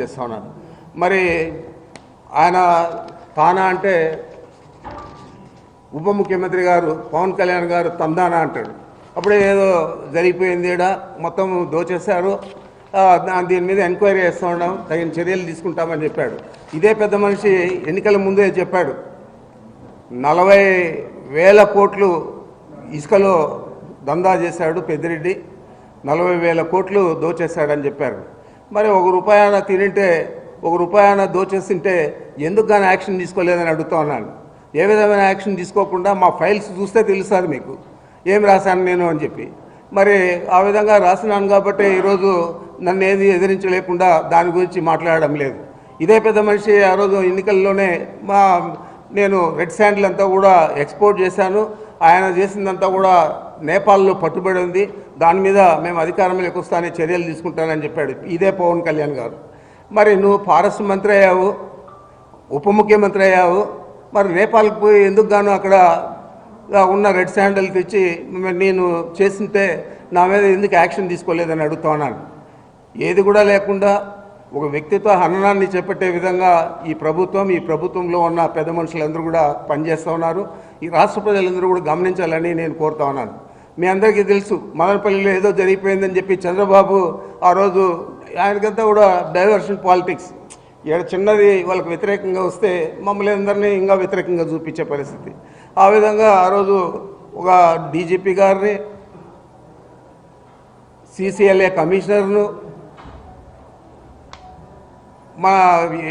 చేస్తా ఉన్నాను. మరి ఆయన తానా అంటే ఉప ముఖ్యమంత్రి గారు పవన్ కళ్యాణ్ గారు తందానా అంటాడు. అప్పుడే ఏదో జరిగిపోయింది, ఈడ మొత్తం దోచేశారు, దీని మీద ఎంక్వైరీ చేస్తూ ఉన్నాం, తగిన చర్యలు తీసుకుంటామని చెప్పాడు. ఇదే పెద్ద మనిషి ఎన్నికల ముందే చెప్పాడు, 40,000 కోట్లు ఇసుకలో దందా చేశాడు పెద్దిరెడ్డి, 40,000 కోట్లు దోచేశాడని చెప్పారు. మరి ₹1 తినింటే ₹1 దోచేస్తుంటే ఎందుకు కానీ యాక్షన్ తీసుకోలేదని అడుగుతా ఉన్నాను. ఏ విధమైన యాక్షన్ తీసుకోకుండా మా ఫైల్స్ చూస్తే తెలుస్తుంది మీకు ఏం రాశాను నేను అని చెప్పి. మరి ఆ విధంగా రాసినాను కాబట్టి ఈరోజు నన్ను ఏది ఎదిరించలేకుండా దాని గురించి మాట్లాడడం లేదు. ఇదే పెద్ద మనిషి ఆ రోజు ఎన్నికల్లోనే నేను రెడ్ శాండిల్ అంతా కూడా ఎక్స్పోర్ట్ చేశాను, ఆయన చేసిందంతా కూడా నేపాల్లో పట్టుబడి ఉంది, దాని మీద మేము అధికారంలోకి వస్తానే చర్యలు తీసుకుంటానని చెప్పాడు ఇదే పవన్ కళ్యాణ్ గారు. మరి నువ్వు ఫారెస్ట్ మంత్రి అయ్యావు, ఉప ముఖ్యమంత్రి అయ్యావు, మరి నేపాల్కి పోయి ఎందుకు గాను అక్కడ ఉన్న రెడ్ శాండిల్ తెచ్చి నేను చేస్తుంటే నా మీద ఎందుకు యాక్షన్ తీసుకోలేదని అడుగుతా ఉన్నాను. ఏది కూడా లేకుండా ఒక వ్యక్తిత్వ హననాన్ని చేపట్టే విధంగా ఈ ప్రభుత్వంలో ఉన్న పెద్ద మనుషులందరూ కూడా పనిచేస్తూ ఉన్నారు. ఈ రాష్ట్ర ప్రజలందరూ కూడా గమనించాలని నేను కోరుతా ఉన్నాను. మీ అందరికీ తెలుసు, మదనపల్లిలో ఏదో జరిగిపోయిందని చెప్పి చంద్రబాబు ఆ రోజు ఆయనకంతా కూడా డైవర్షన్ పాలిటిక్స్, చిన్నది వాళ్ళకు వ్యతిరేకంగా వస్తే మమ్మల్ని అందరినీ ఇంకా వ్యతిరేకంగా చూపించే పరిస్థితి. ఆ విధంగా ఆ రోజు ఒక డీజీపీ గారిని, CCLA కమిషనర్ను, మా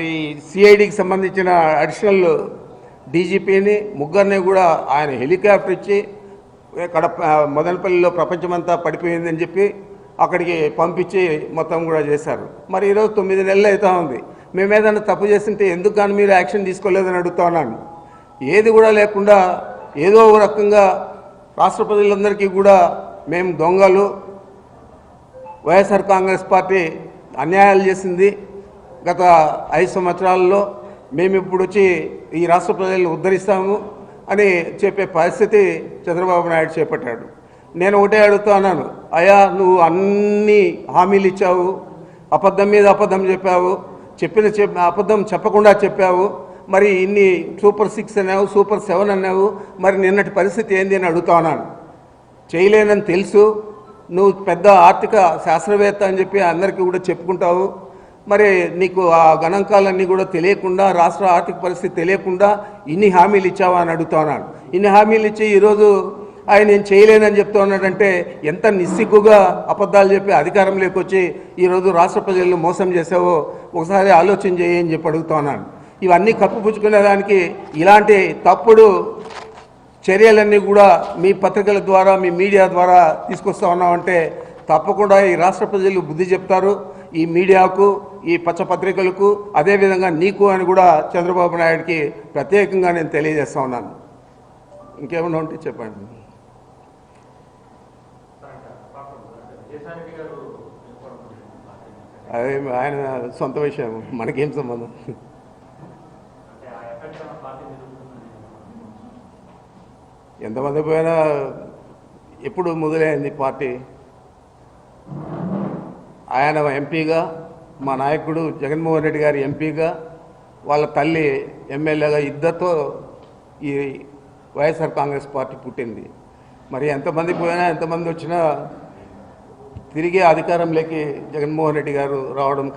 ఈ CIDకి సంబంధించిన అడిషనల్ డీజీపీని ముగ్గురిని కూడా ఆయన హెలికాప్టర్ ఇచ్చి ఇక్కడ మదనపల్లిలో ప్రపంచమంతా పడిపోయిందని చెప్పి అక్కడికి పంపించి మొత్తం కూడా చేశారు. మరి ఈరోజు 9 నెలలు అవుతా ఉంది. మేము ఏదైనా తప్పు చేస్తుంటే ఎందుకు కానీ మీరు యాక్షన్ తీసుకోలేదని అడుగుతా ఉన్నాను. ఏది కూడా లేకుండా ఏదో ఒక రకంగా రాష్ట్ర ప్రజలందరికీ కూడా మేము దొంగలు, వైఎస్ఆర్ కాంగ్రెస్ పార్టీ అన్యాయాలు చేసింది గత 5 సంవత్సరాలలో, మేము ఇప్పుడు వచ్చి ఈ రాష్ట్ర ప్రజలను ఉద్ధరిస్తాము అని చెప్పే పరిస్థితి చంద్రబాబు నాయుడు చేపట్టాడు. నేను ఒకటే అడుగుతా ఉన్నాను, అయ్యా నువ్వు అన్ని హామీలు ఇచ్చావు, అబద్ధం మీద అబద్ధం చెప్పావు, అబద్ధం చెప్పకుండా చెప్పావు, మరి ఇన్ని సూపర్ 6 అన్నావు, సూపర్ 7 అన్నావు, మరి నిన్నటి పరిస్థితి ఏంది అని అడుగుతా ఉన్నాను. చేయలేనని తెలుసు, నువ్వు పెద్ద ఆర్థిక శాస్త్రవేత్త అని చెప్పి అందరికీ కూడా చెప్పుకుంటావు, మరి నీకు ఆ గణాంకాలన్నీ కూడా తెలియకుండా, రాష్ట్ర ఆర్థిక పరిస్థితి తెలియకుండా ఇన్ని హామీలు ఇచ్చావా అని అడుగుతా ఉన్నాను. ఇన్ని హామీలు ఇచ్చి ఈరోజు ఆయన నేను చేయలేనని చెప్తా ఉన్నాడంటే ఎంత నిస్సిగ్గుగా అబద్ధాలు చెప్పి అధికారంలోకి వచ్చి ఈరోజు రాష్ట్ర ప్రజలను మోసం చేసావో ఒకసారి ఆలోచన చేయని చెప్పి అడుగుతా ఉన్నాను. ఇవన్నీ కప్పుపుచ్చుకునేదానికి ఇలాంటి తప్పుడు చర్యలన్నీ కూడా మీ పత్రికల ద్వారా, మీ మీడియా ద్వారా తీసుకొస్తా ఉన్నామంటే తప్పకుండా ఈ రాష్ట్ర ప్రజలు బుద్ధి చెప్తారు. ఈ మీడియాకు, ఈ పచ్చపత్రికలకు, అదేవిధంగా నీకు అని కూడా చంద్రబాబు నాయుడికి ప్రత్యేకంగా నేను తెలియజేస్తా ఉన్నాను. ఇంకేమన్నా ఉంటే చెప్పండి. అదే ఆయన సొంత విషయం, మనకేం సంబంధం. ఎంతమంది పోయినా ఎప్పుడు మొదలైంది పార్టీ. ఆయన ఎంపీగా, మా నాయకుడు జగన్మోహన్ రెడ్డి గారి ఎంపీగా, వాళ్ళ తల్లి ఎమ్మెల్యేగా, ఇద్దరితో ఈ వైఎస్ఆర్ కాంగ్రెస్ పార్టీ పుట్టింది. మరి ఎంతమంది పోయినా ఎంతమంది వచ్చినా తిరిగి అధికారంలోకి జగన్మోహన్ రెడ్డి గారు రావడం